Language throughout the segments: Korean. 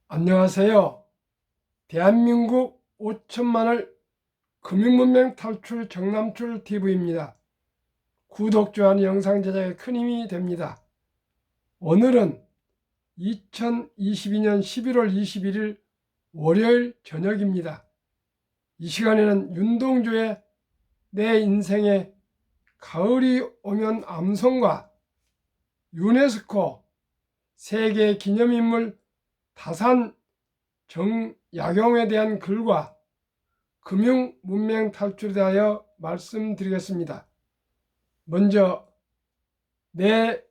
안녕하세요. 대한민국 5천만을 금융문맹 탈출 정남출 TV입니다. 구독, 좋아요, 영상 제작에 큰 힘이 됩니다. 오늘은 2022년 11월 21일 월요일 저녁입니다. 이 시간에는 윤동주의 내 인생에 가을이 오면 암송과 유네스코 세계 기념인물 다산 정약용에 대한 글과 금융 문맹 탈출에 대하여 말씀드리겠습니다. 먼저 내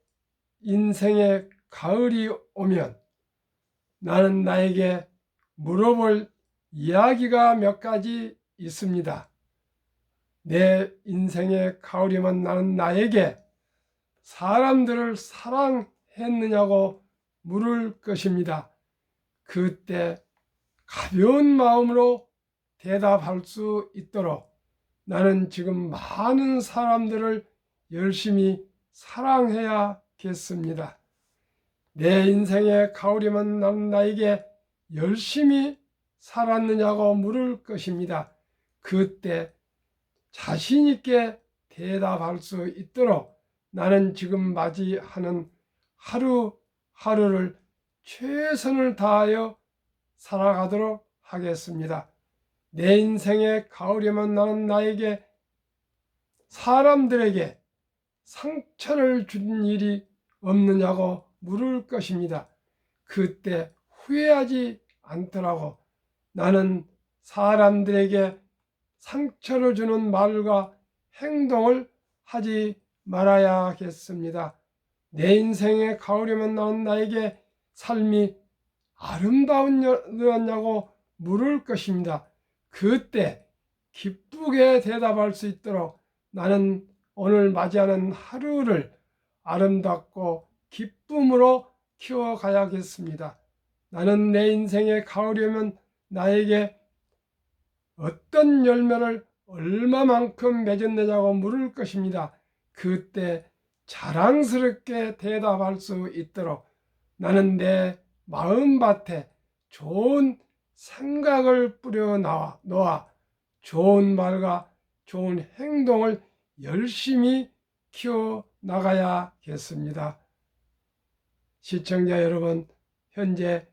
인생에 가을이 오면 나는 나에게 물어볼 이야기가 몇 가지 있습니다. 내 인생에 가을이 오면 나는 나에게 사람들을 사랑했느냐고 물을 것입니다. 그때 가벼운 마음으로 대답할 수 있도록 나는 지금 많은 사람들을 열심히 사랑해야겠습니다. 내 인생에 가을이면 나는 나에게 열심히 살았느냐고 물을 것입니다. 그때 자신 있게 대답할 수 있도록 나는 지금 맞이하는 하루하루를 최선을 다하여 살아가도록 하겠습니다. 내 인생에 가을이면 나는 나에게 사람들에게 상처를 준 일이 없느냐고 물을 것입니다. 그때 후회하지 않더라고 나는 사람들에게 상처를 주는 말과 행동을 하지 말아야겠습니다. 내 인생에 가을이면 나는 나에게 삶이 아름다웠냐고 물을 것입니다. 그때 기쁘게 대답할 수 있도록 나는 오늘 맞이하는 하루를 아름답고 기쁨으로 키워가야겠습니다. 나는 내 인생에 가을이 오면 나에게 어떤 열매를 얼마만큼 맺었느냐고 물을 것입니다. 그때 자랑스럽게 대답할 수 있도록 나는 내 마음밭에 좋은 생각을 뿌려 놓아 좋은 말과 좋은 행동을 열심히 키워 나가야겠습니다. 시청자 여러분, 현재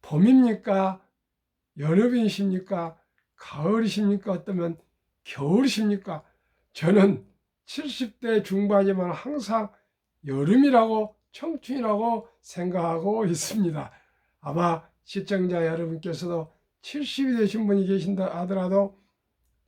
봄입니까? 여름이십니까? 가을이십니까? 어쩌면 겨울이십니까? 저는 70대 중반이면 항상 여름이라고 청춘이라고 생각하고 있습니다. 아마 시청자 여러분께서도 70이 되신 분이 계신다 하더라도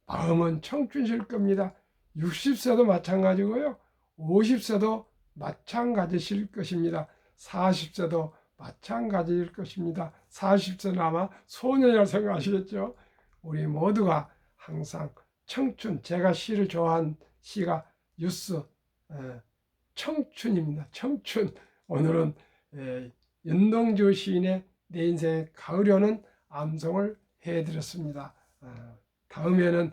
마음은 청춘이실 겁니다. 60세도 마찬가지고요. 50세도 마찬가지실 것입니다. 40세도 마찬가지일 것입니다. 40세는 아마 소년이라고 생각하시겠죠. 우리 모두가 항상 청춘, 제가 시를 좋아한 시가 유스 청춘입니다. 청춘. 오늘은 윤동주 시인의 내 인생의 가을이 오는 암송을 해드렸습니다. 다음에는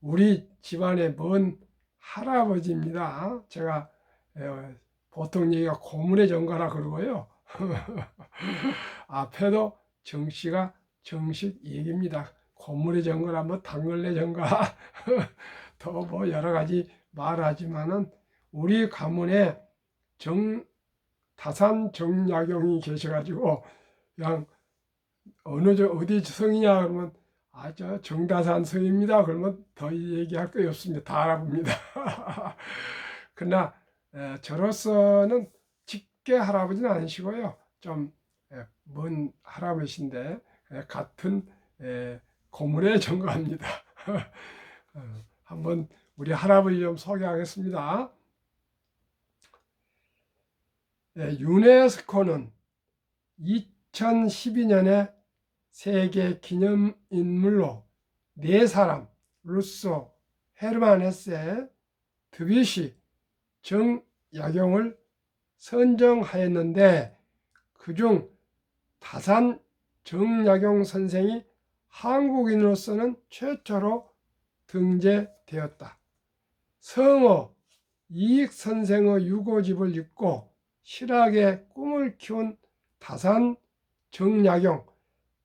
우리 집안의 먼 할아버지입니다. 제가 보통 얘기가 고문의 전가라 그러고요. 앞에도 정씨가 정식 얘기입니다. 고문의 전가라 뭐 당근의 전가 더 뭐 여러 가지 말하지만은 우리 가문에 다산 정약용이 계셔가지고 그냥 어디 성이냐 그러면 저 정다산 성입니다. 그러면 더 얘기할 거 없습니다. 다 알아봅니다. 그러나 저로서는 직계 할아버지는 아니시고요. 좀 먼 할아버지인데 같은 고문에 전가합니다. 한번 우리 할아버지 좀 소개하겠습니다. 유네스코는 2012년에 세계 기념인물로 네 사람, 루소, 헤르만 헤세, 드뷔시, 정약용을 선정하였는데 그중 다산 정약용 선생이 한국인으로서는 최초로 등재되었다. 성어 이익 선생의 유고집을 읽고 실학의 꿈을 키운 다산 정약용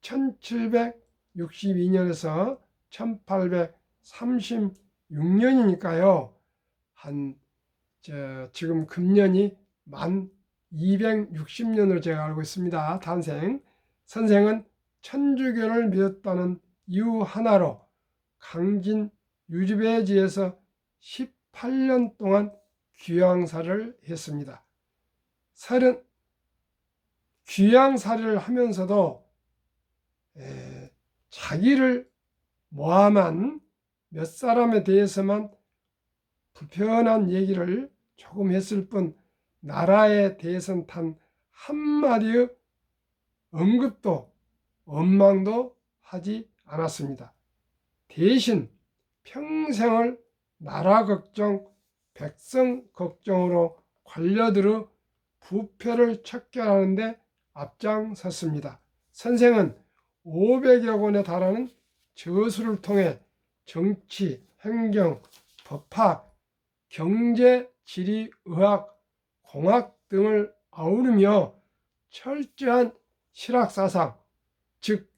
1762년에서 1836년이니까요. 지금 금년이 만 260년으로 제가 알고 있습니다. 탄생. 선생은 천주교를 믿었다는 이유 하나로 강진 유지배지에서 18년 동안 귀양살이를 했습니다. 귀양살이를 하면서도 자기를 모함한 몇 사람에 대해서만 불편한 얘기를 조금 했을 뿐 나라에 대해서는 단 한마디의 언급도 원망도 하지 않았습니다. 대신 평생을 나라 걱정, 백성 걱정으로 관료들의 부패를 척결하는 데 앞장섰습니다. 선생은 500여 권에 달하는 저수를 통해 정치, 행정, 법학, 경제, 지리, 의학, 공학 등을 아우르며 철저한 실학사상, 즉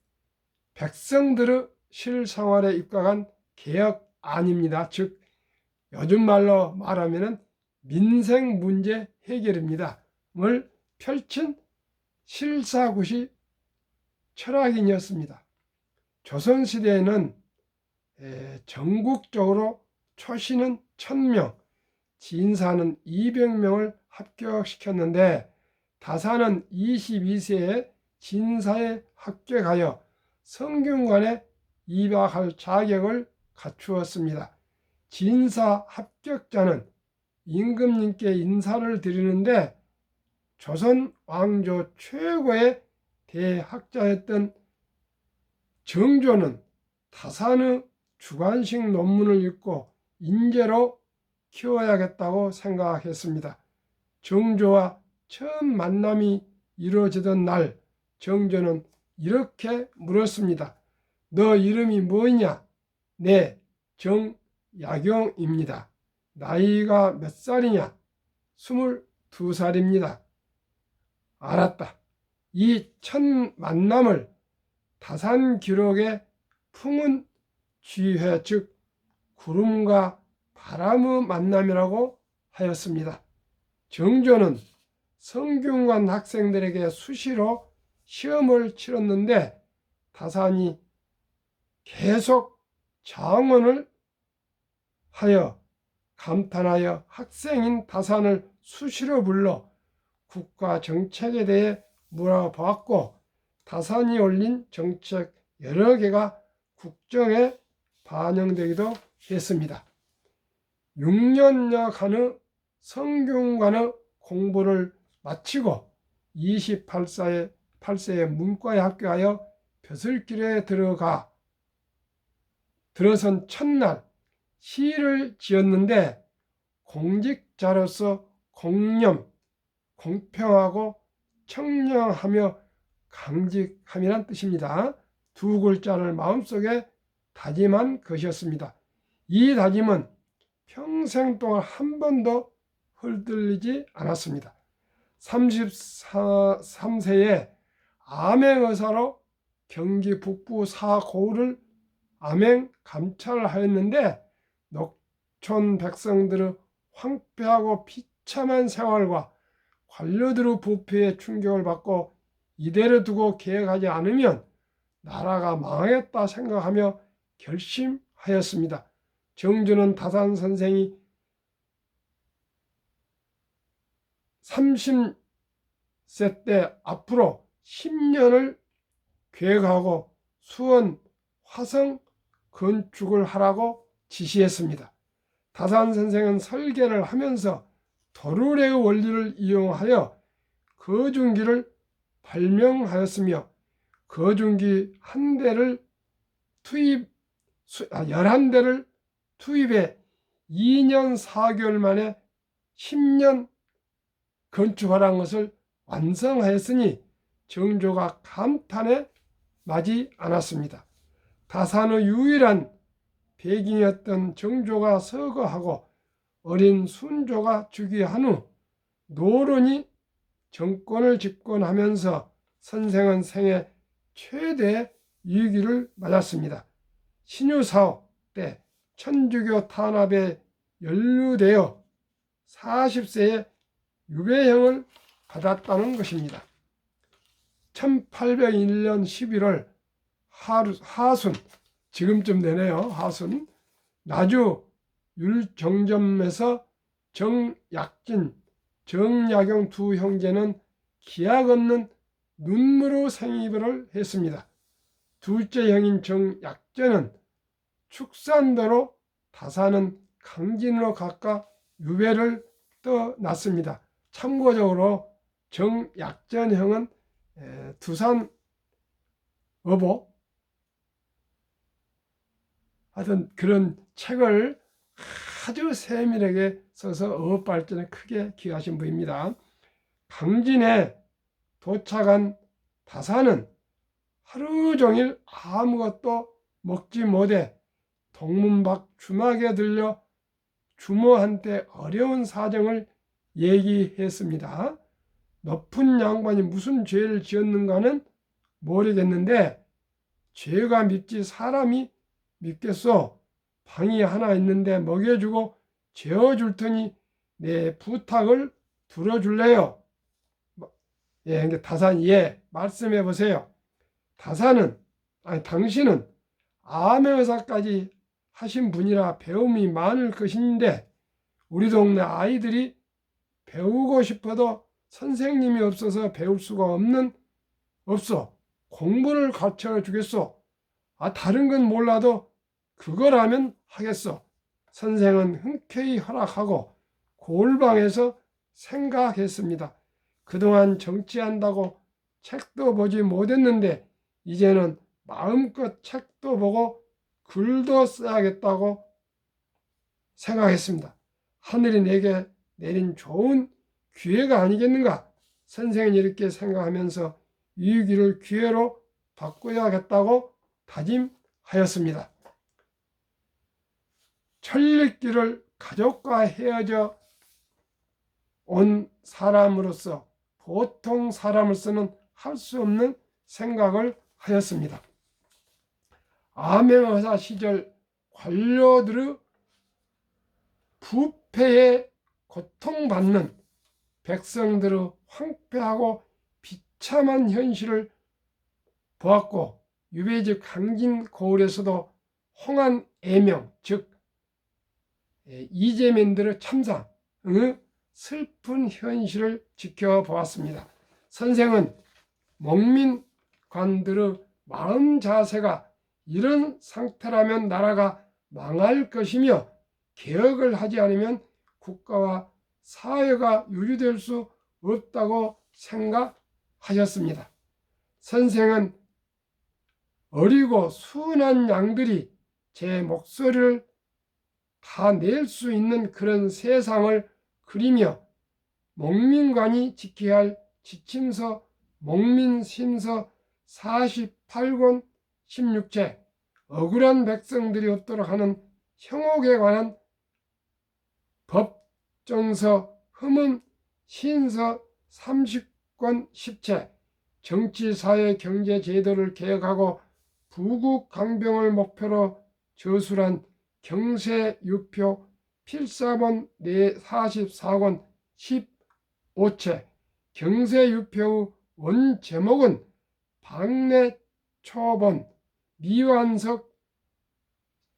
백성들의 실생활에 입각한 개혁안입니다. 즉 요즘 말로 말하면 민생 문제 해결입니다. 을 펼친 실사구시 철학인이었습니다. 조선시대에는 전국적으로 초시는 1000명, 진사는 200명을 합격시켰는데 다사는 22세에 진사에 합격하여 성균관에 입학할 자격을 갖추었습니다. 진사 합격자는 임금님께 인사를 드리는데 조선 왕조 최고의 대학자였던 정조는 다산의 주관식 논문을 읽고 인재로 키워야겠다고 생각했습니다. 정조와 처음 만남이 이루어지던 날 정조는 이렇게 물었습니다. 너 이름이 뭐냐? 네, 정약용입니다. 나이가 몇 살이냐? 22살입니다. 알았다. 이 첫 만남을 다산 기록에 풍은 쥐회, 즉 구름과 바람의 만남이라고 하였습니다. 정조는 성균관 학생들에게 수시로 시험을 치렀는데 다산이 계속 장언을 하여 감탄하여 학생인 다산을 수시로 불러 국가 정책에 대해 물어보았고 다산이 올린 정책 여러 개가 국정에 반영되기도 했습니다. 6년여간의 성균관의 공부를 마치고 28세에 문과에 합격하여 벼슬길에 들어선 첫날 시를 지었는데 공직자로서 공념, 공평하고 청렴하며 강직함이란 뜻입니다. 두 글자를 마음속에 다짐한 것이었습니다. 이 다짐은 평생 동안 한 번도 흔들리지 않았습니다. 33세에 암행의사로 경기 북부 사고을을 암행 감찰을 하였는데 농촌 백성들의 황폐하고 비참한 생활과 관료들의 부패에 충격을 받고 이대로 두고 개혁하지 않으면 나라가 망하겠다 생각하며 결심하였습니다. 정조는 다산 선생이 30세 때 앞으로 10년을 계획하고 수원 화성 건축을 하라고 지시했습니다. 다산 선생은 설계를 하면서 도르래의 원리를 이용하여 거중기를 발명하였으며 거중기 11대를 투입해 2년 4개월 만에 10년 건축하라는 것을 완성하였으니 정조가 감탄에 마지 않았습니다. 다산의 유일한 백인이었던 정조가 서거하고 어린 순조가 즉위한 후 노론이 정권을 집권하면서 선생은 생애 최대 위기를 맞았습니다. 신유사업 때 천주교 탄압에 연루되어 40세에 유배형을 받았다는 것입니다. 1801년 11월 하순, 지금쯤 되네요. 하순, 나주 율정점에서 정약진, 정약용 두 형제는 기약 없는 눈물로 생이별을 했습니다. 둘째 형인 정약전은 축산도로 다사는 강진으로 각각 유배를 떠났습니다. 참고적으로 정약전 형은 두산 어보 하여튼 그런 책을 아주 세밀하게 써서 어업 발전에 크게 기여하신 분입니다. 강진에 도착한 다사는 하루 종일 아무것도 먹지 못해 동문 밖 주막에 들려 주모한테 어려운 사정을 얘기했습니다. 높은 양반이 무슨 죄를 지었는가는 모르겠는데 죄가 밉지 사람이 밉겠소. 방이 하나 있는데 먹여주고 재워줄 테니 내 부탁을 들어줄래요? 예, 다산 예, 말씀해 보세요. 당신은 암의 의사까지 하신 분이라 배움이 많을 것인데 우리 동네 아이들이 배우고 싶어도 선생님이 없어서 배울 수가 없어. 공부를 가르쳐 주겠소. 다른 건 몰라도 그거라면 하겠소. 선생은 흔쾌히 허락하고 골방에서 생각했습니다. 그동안 정치한다고 책도 보지 못했는데 이제는 마음껏 책도 보고 글도 써야겠다고 생각했습니다. 하늘이 내게 내린 좋은 기회가 아니겠는가? 선생은 이렇게 생각하면서 위기를 기회로 바꿔야겠다고 다짐하였습니다. 천리길을 가족과 헤어져 온 사람으로서 보통 사람으로서는 할 수 없는 생각을 하였습니다. 암행의사 시절 관료들의 부패에 고통받는 백성들의 황폐하고 비참한 현실을 보았고 유배지 강진 고을에서도 홍한 애명 즉 이재민들의 참상의 슬픈 현실을 지켜보았습니다. 선생은 목민관들의 마음 자세가 이런 상태라면 나라가 망할 것이며 개혁을 하지 않으면 국가와 사회가 유지될 수 없다고 생각하셨습니다. 선생은 어리고 순한 양들이 제 목소리를 다 낼 수 있는 그런 세상을 그리며 목민관이 지켜야 할 지침서 목민심서 48권 16체 억울한 백성들이 없도록 하는 형옥에 관한 법정서 흠음 신서 30권 10체 정치, 사회, 경제 제도를 개혁하고 부국 강병을 목표로 저술한 경세유표 필사본 44권 15채 경세유표의 원제목은 박내초본, 미완석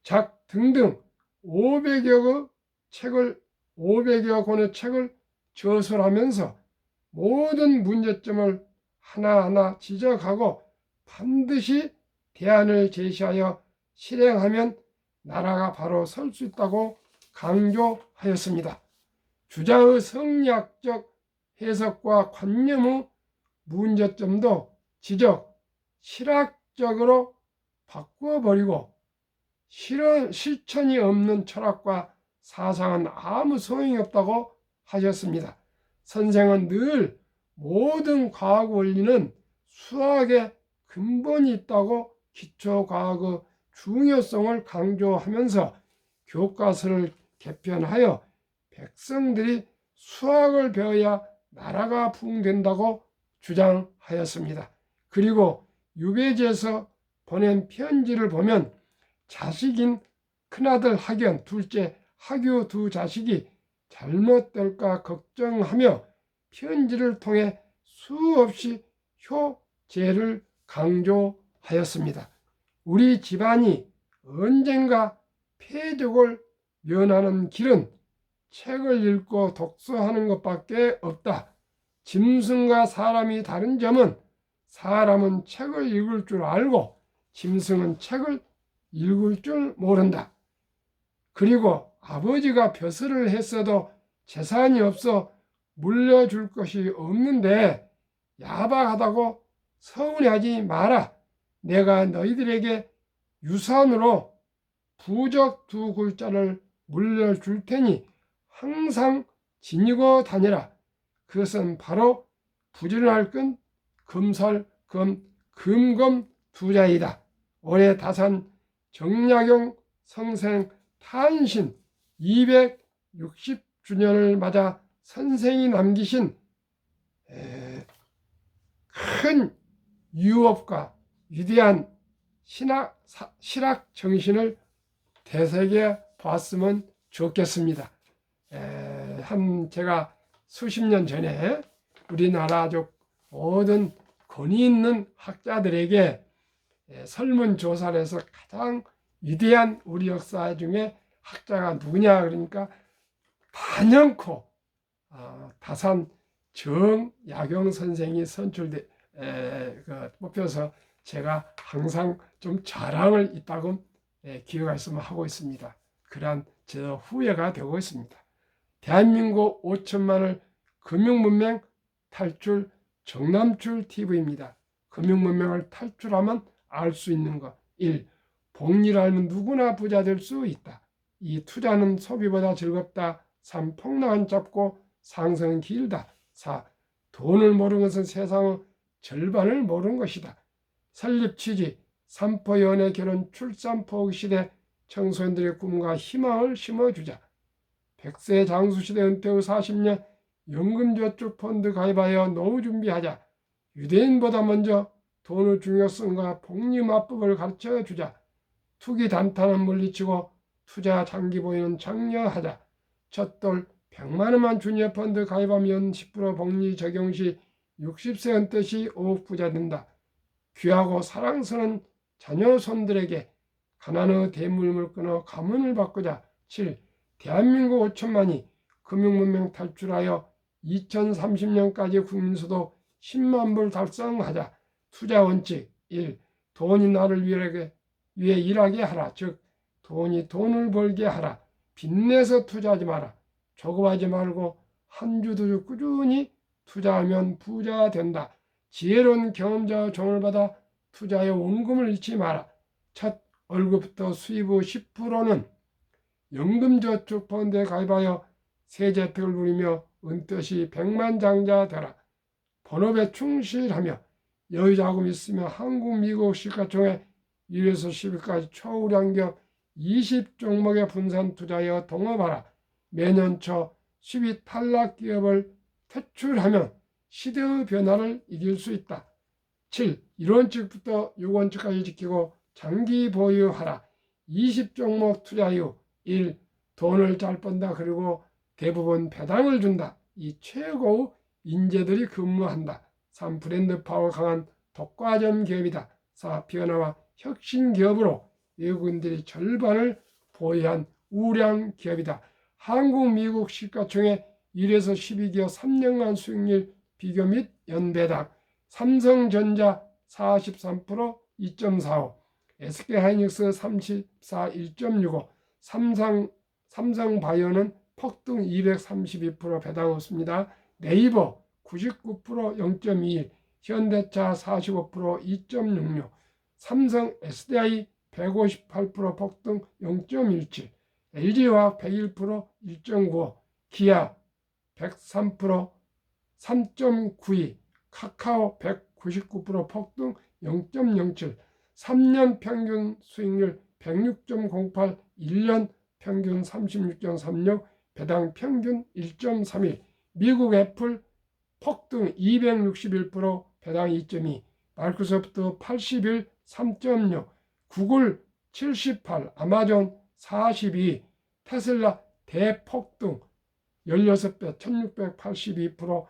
작 등등 500여 권의 책을 저술하면서 모든 문제점을 하나하나 지적하고 반드시 대안을 제시하여 실행하면 나라가 바로 설 수 있다고 강조하였습니다. 주자의 성리학적 해석과 관념의 문제점도 지적, 실학적으로 바꾸어버리고 실천이 없는 철학과 사상은 아무 소용이 없다고 하셨습니다. 선생은 늘 모든 과학 원리는 수학의 근본이 있다고 기초과학의 중요성을 강조하면서 교과서를 개편하여 백성들이 수학을 배워야 나라가 부흥된다고 주장하였습니다. 그리고 유배지에서 보낸 편지를 보면 자식인 큰아들 학연, 둘째 학유 두 자식이 잘못될까 걱정하며 편지를 통해 수없이 효제를 강조하였습니다. 우리 집안이 언젠가 폐족을 면하는 길은 책을 읽고 독서하는 것밖에 없다. 짐승과 사람이 다른 점은 사람은 책을 읽을 줄 알고 짐승은 책을 읽을 줄 모른다. 그리고 아버지가 벼슬을 했어도 재산이 없어 물려줄 것이 없는데 야박하다고 서운해하지 마라. 내가 너희들에게 유산으로 부적 두 글자를 물려줄 테니 항상 지니고 다니라. 그것은 바로 부지런할 건 금설금 금검 두자이다. 올해 다산 정약용 성생 탄신 260주년을 맞아 선생이 남기신 큰 유업과 위대한 실학 정신을 되새겨 봤으면 좋겠습니다. 제가 수십 년 전에 우리나라족 모든 권위 있는 학자들에게 설문조사를 해서 가장 위대한 우리 역사 중에 학자가 누구냐 그러니까 단연코 다산 정약용 선생이 뽑혀서 제가 항상 좀 자랑을 있다고 기억했으면 하고 있습니다. 그러한 제 후회가 되고 있습니다. 대한민국 5천만을 금융문명 탈출 정남출 TV입니다. 금융문명을 탈출하면 알 수 있는 것. 1. 복리를 알면 누구나 부자 될 수 있다. 2. 투자는 소비보다 즐겁다. 3. 폭락은 짧고 상승은 길다. 4. 돈을 모르는 것은 세상의 절반을 모르는 것이다. 설립 취지, 삼포 연애 결혼 출산 포기 시대 청소년들의 꿈과 희망을 심어주자. 100세 장수시대 은퇴 후 40년 연금저축펀드 가입하여 노후 준비하자. 유대인보다 먼저 돈의 중요성과 복리마법을 가르쳐주자. 투기 단타는 물리치고 투자 장기 보유는 장려하자. 첫돌 100만 원만 주니어 펀드 가입하면 10% 복리 적용 시 60세 은퇴 시 5억 부자 된다. 귀하고 사랑스러운 자녀 손들에게 가난의 대물림을 끊어 가문을 바꾸자. 7. 대한민국 5천만이 금융문명 탈출하여 2030년까지 국민소득 10만 불 달성하자. 투자 원칙 1. 돈이 나를 위해 일하게 하라. 즉 돈이 돈을 벌게 하라. 빚내서 투자하지 마라. 조급하지 말고 한 주 두 주 꾸준히 투자하면 부자 된다. 지혜로운 경험자의 조언을 받아 투자에 원금을 잃지 마라. 첫 월급부터 수입 후 10%는 연금저축펀드에 가입하여 세제 혜택을 누리며 은퇴 시 백만장자 되라. 본업에 충실하며 여유자금 있으며 한국, 미국 시가총액 1에서 10위까지 초우량기업 20종목에 분산 투자하여 동업하라. 매년 초 10위 탈락 기업을 퇴출하면 시대의 변화를 이길 수 있다. 7. 1원칙부터 6원칙까지 지키고 장기 보유하라. 20종목 투자 이후 1. 돈을 잘 번다. 그리고 대부분 배당을 준다. 이 최고의 인재들이 근무한다. 3. 브랜드 파워 강한 독과점 기업이다. 4. 변화와 혁신 기업으로 외국인들이 절반을 보유한 우량 기업이다. 한국, 미국 시가총액 1에서 12기업 3년간 수익률 비교 및 연배당. 삼성전자 43% 2.45, SK하이닉스 34 1.65, 삼성바이오는 폭등 232% 배당 없습니다. 네이버 99% 0.21, 현대차 45% 2.66, 삼성 SDI 158% 폭등 0.17, LG화학 101% 1.95, 기아 103% 3.92, 카카오 199% 폭등 0.07, 3년 평균 수익률 106.08, 1년 평균 36.36, 배당 평균 1.31, 미국 애플 폭등 261%, 배당 2.2, 마이크로소프트 81, 3.6, 구글 78, 아마존 42, 테슬라 대폭등 16배 1682%,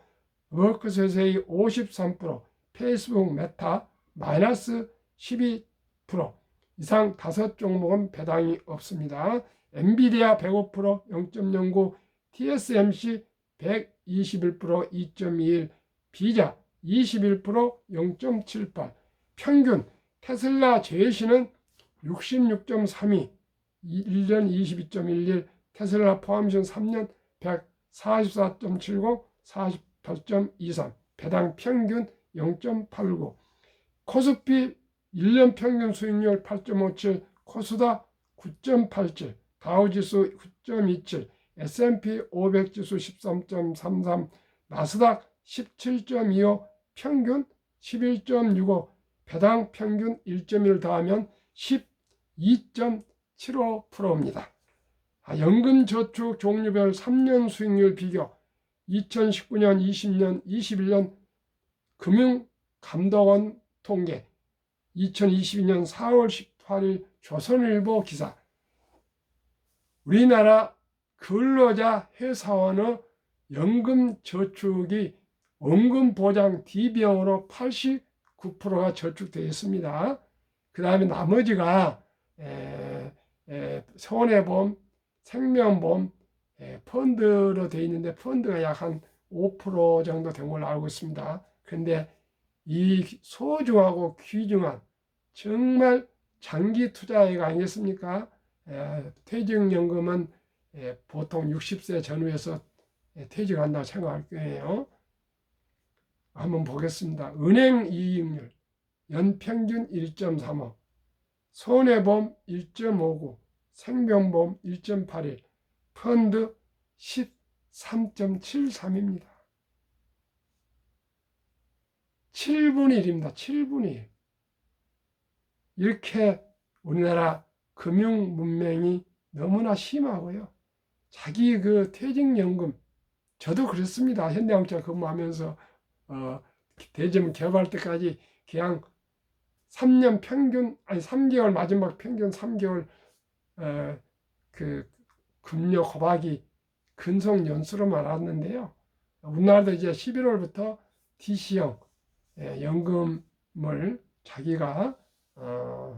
워크스웨이 53%, 페이스북 메타 마이너스 12% 이상 5종목은 배당이 없습니다. 엔비디아 105%, 0.09, TSMC 121%, 2.21, 비자 21%, 0.78, 평균 테슬라 제시는 66.32, 1년 22.11, 테슬라 포함이션 3년 144.70, 48.23, 배당 평균 0.89, 코스피 1년 평균 수익률 8.57, 코스닥 9.87, 다우지수 9.27, S&P 500 지수 13.33, 나스닥 17.25, 평균 11.65, 배당 평균 1.1 더하면 12.75%입니다. 연금저축 종류별 3년 수익률 비교 2019년, 20년, 21년 금융감독원 통계 2022년 4월 18일 조선일보 기사 우리나라 근로자 회사원의 연금저축이 원금보장 D병으로 89%가 저축되어 있습니다. 그 다음에 나머지가 손해보험, 생명보험, 펀드로 되어 있는데 펀드가 약 한 5% 정도 된 걸로 알고 있습니다. 그런데 이 소중하고 귀중한 정말 장기 투자액 아니겠습니까? 퇴직연금은 보통 60세 전후에서 퇴직한다고 생각할 거예요. 한번 보겠습니다. 은행 이익률 연평균 1.35, 손해보험 1.59, 생명보험 1.81, 펀드 13.73입니다. 7분의 1입니다. 7분의 1. 이렇게 우리나라 금융 문맹이 너무나 심하고요. 자기 그 퇴직연금, 저도 그랬습니다. 현대항공 근무하면서 대전 개발 때까지 그냥 3년 평균, 아니 3개월, 마지막 평균 3개월 그 금료 곱하기 근속 연수로만 알았는데요. 우리나라도 이제 11월부터 DC형 연금을 자기가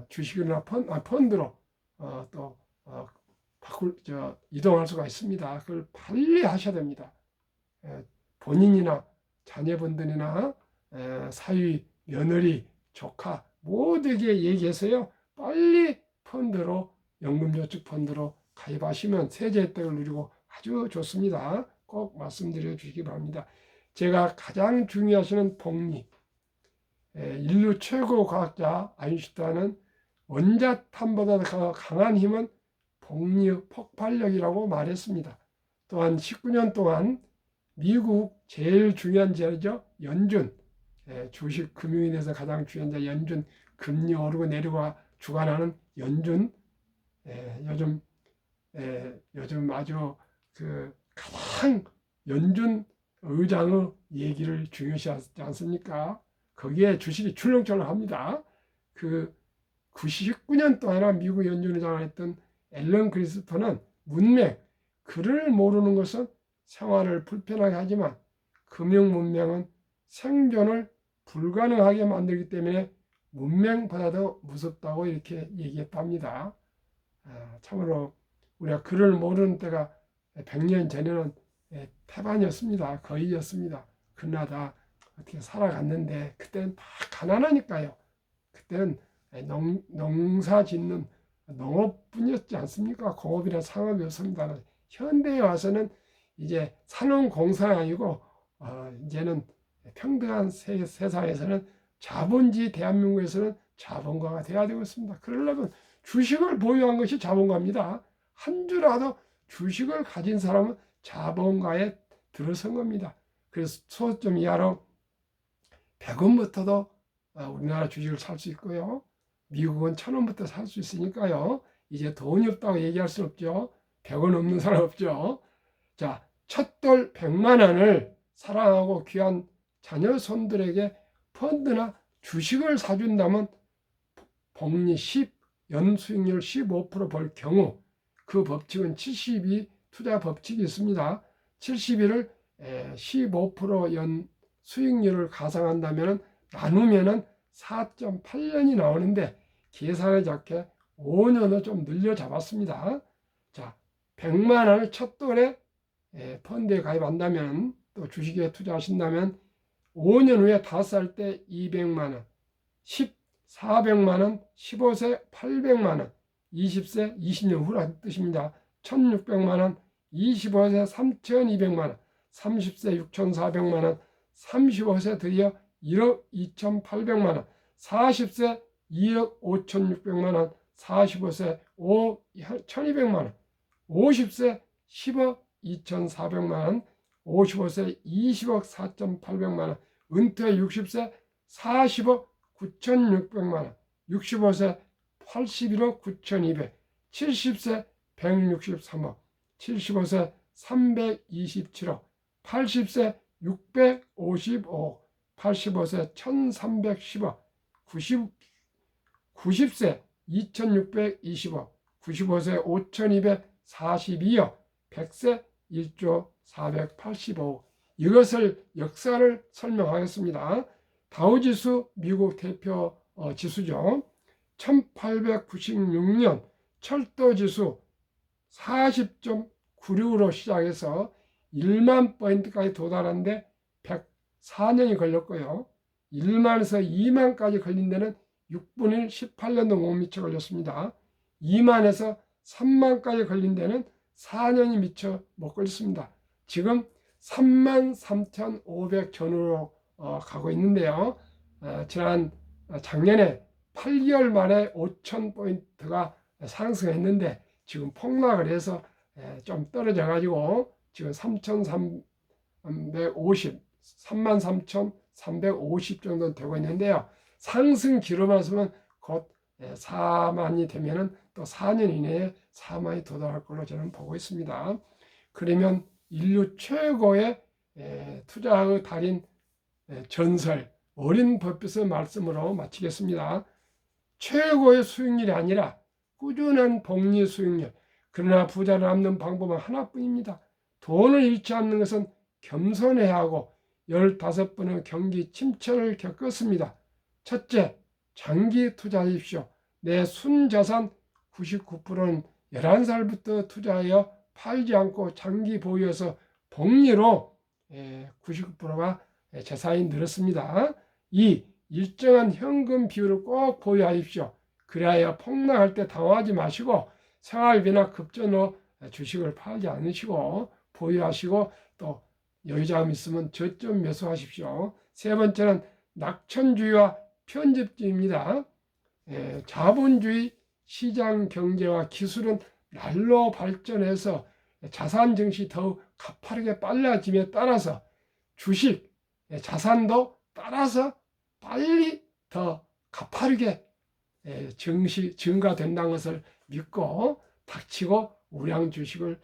주식이나 펀드로 또 이동할 수가 있습니다. 그걸 빨리 하셔야 됩니다. 본인이나 자녀분들이나 사위, 며느리, 조카 모두에게 얘기해서요. 빨리 펀드로, 연금저축 펀드로 가입하시면 세제 혜택을 누리고 아주 좋습니다. 꼭 말씀드려 주시기 바랍니다. 제가 가장 중요하시는 복리, 인류 최고 과학자 아인슈타인은 원자탄보다 더 강한 힘은 복리의 폭발력이라고 말했습니다. 또한 19년 동안 미국 제일 중요한 자리죠. 연준, 주식 금융인에서 가장 중요한 자 연준, 금리 오르고 내리고 주관하는 연준, 요즘 아주 그 가장 연준 의장의 얘기를 중요시하지 않습니까? 거기에 주식이 출렁출렁합니다. 그 99년 동안 미국 연준 의장을 했던 앨런 그리스퍼는 문맥, 글을 모르는 것은 생활을 불편하게 하지만 금융 문명은 생존을 불가능하게 만들기 때문에 문명보다도 무섭다고 이렇게 얘기했답니다. 참으로 우리가 글을 모르는 때가 100년 전에는 태반이었습니다. 거의였습니다. 그러나 다 어떻게 살아갔는데 그때는 다 가난하니까요. 그때는 농사 짓는 농업뿐이었지 않습니까? 공업이나 상업이 없습니다. 현대에 와서는 이제 산업공사가 아니고 이제는 평등한 세상에서는 자본주의 대한민국에서는 자본가가 돼야 되고 있습니다. 그러려면 주식을 보유한 것이 자본가입니다. 한 주라도 주식을 가진 사람은 자본가에 들어선 겁니다. 그래서 소득점 이하로 100원부터도 우리나라 주식을 살 수 있고요. 미국은 1000원부터 살 수 있으니까요. 이제 돈이 없다고 얘기할 수 없죠. 100원 없는 사람 없죠. 자, 첫돌 100만 원을 사랑하고 귀한 자녀 손들에게 펀드나 주식을 사준다면 복리 10, 연수익률 15%벌 경우 그 법칙은 72 투자 법칙이 있습니다. 71을 15% 수익률을 가상한다면 나누면 4.8년이 나오는데 계산을 작게 5년을 좀 늘려 잡았습니다. 자, 100만 원을 첫 돌에 펀드에 가입한다면 또 주식에 투자하신다면 5년 후에 5살 때 200만 원, 10, 400만 원, 15세 800만 원, 20세 20년 후라는 뜻입니다. 1600만 원, 25세 3200만 원, 30세 6400만 원, 35세 드디어 1억 2800만 원, 40세 2억 5600만 원, 45세 5억 1200만 원, 50세 10억 2400만 원, 55세 20억 4800만 원, 은퇴 60세 40억 9600만 원, 65세 81억 9200, 70세 163억, 75세 327억, 80세 655억, 85세 1310억, 90세 2620억, 95세 5242억, 100세 1조 485억. 이것을 역사를 설명하겠습니다. 다우지수 미국 대표 지수죠. 1896년 철도지수 40.96으로 시작해서 1만 포인트까지 도달하는데 104년이 걸렸고요. 1만에서 2만까지 걸린 데는 6분 1 18년도 못 미쳐 걸렸습니다. 2만에서 3만까지 걸린 데는 4년이 미쳐 못 걸렸습니다. 지금 33,500 전후로 가고 있는데요. 작년에 8개월 만에 5,000포인트가 상승했는데 지금 폭락을 해서 좀 떨어져 가지고 지금 33,350 정도 되고 있는데요. 상승 기로만 서면 곧 4만이 되면은 또 4년 이내에 4만이 도달할 걸로 저는 보고 있습니다. 그러면 인류 최고의 투자의 달인 전설 어린 버핏의 말씀으로 마치겠습니다. 최고의 수익률이 아니라 꾸준한 복리 수익률, 그러나 부자를 남는 방법은 하나뿐입니다. 돈을 잃지 않는 것은 겸손해야 하고 15번의 경기 침체를 겪었습니다. 첫째, 장기 투자하십시오. 내 순자산 99%는 11살부터 투자하여 팔지 않고 장기 보유해서 복리로 99%가 재산이 늘었습니다. 2. 일정한 현금 비율을 꼭 보유하십시오. 그래야 폭락할 때 당황하지 마시고 생활비나 급전으로 주식을 팔지 않으시고 보유하시고 또 여유자금 있으면 저점 매수하십시오. 세 번째는 낙천주의와 편집주의입니다. 자본주의 시장 경제와 기술은 날로 발전해서 자산 증시 더욱 가파르게 빨라짐에 따라서 주식, 자산도 따라서 빨리 더 가파르게 증가된다는 것을 믿고 닥치고 우량 주식을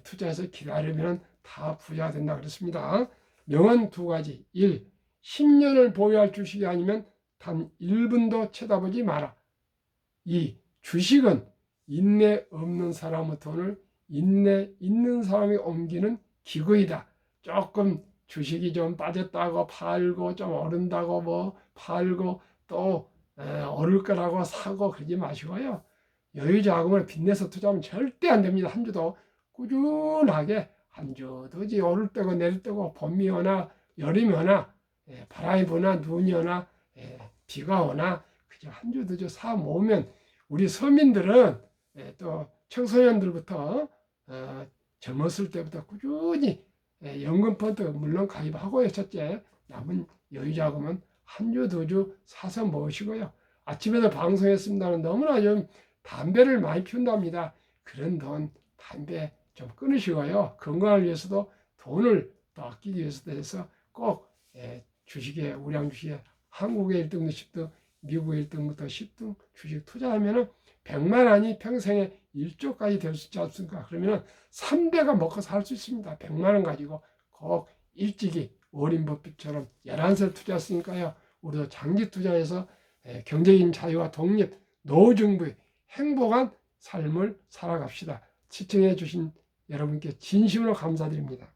투자해서 기다리면 다 부자 된다 그랬습니다. 명언 두 가지. 1. 10년을 보유할 주식이 아니면 단 1분도 쳐다보지 마라. 2. 주식은 인내 없는 사람의 돈을 인내 있는 사람이 옮기는 기구이다. 조금 주식이 좀 빠졌다고 팔고 좀 오른다고 뭐 팔고 또 오를 거라고 사고 그러지 마시고요. 여유 자금을 빚내서 투자하면 절대 안 됩니다. 한 주도 꾸준하게 한 주도 오를 때고 내릴 때고 봄이 오나 여름이 오나 바람이 부나 눈이 오나 비가 오나 그저 한 주도 사 모으면 우리 서민들은 또 청소년들부터 젊었을 때부터 꾸준히 연금 펀드 물론 가입하고요. 첫째, 남은 여유 자금은 한 주, 두 주 사서 모으시고요. 아침에도 방송했습니다는 너무나 좀 담배를 많이 피운답니다. 그런 돈, 담배 좀 끊으시고요. 건강을 위해서도 돈을 더 아끼기 위해서도 해서 꼭 주식에, 우량 주식에 한국의 1등부터 10등, 미국의 1등부터 10등 주식 투자하면은 100만 원이 평생에 1조까지 될 수 있지 않습니까? 그러면 3대가 먹고 살 수 있습니다. 100만 원 가지고 꼭 일찍이 워린 버핏처럼 11살 투자했으니까요. 우리도 장기 투자해서 경제적인 자유와 독립, 노후정부의 행복한 삶을 살아갑시다. 시청해 주신 여러분께 진심으로 감사드립니다.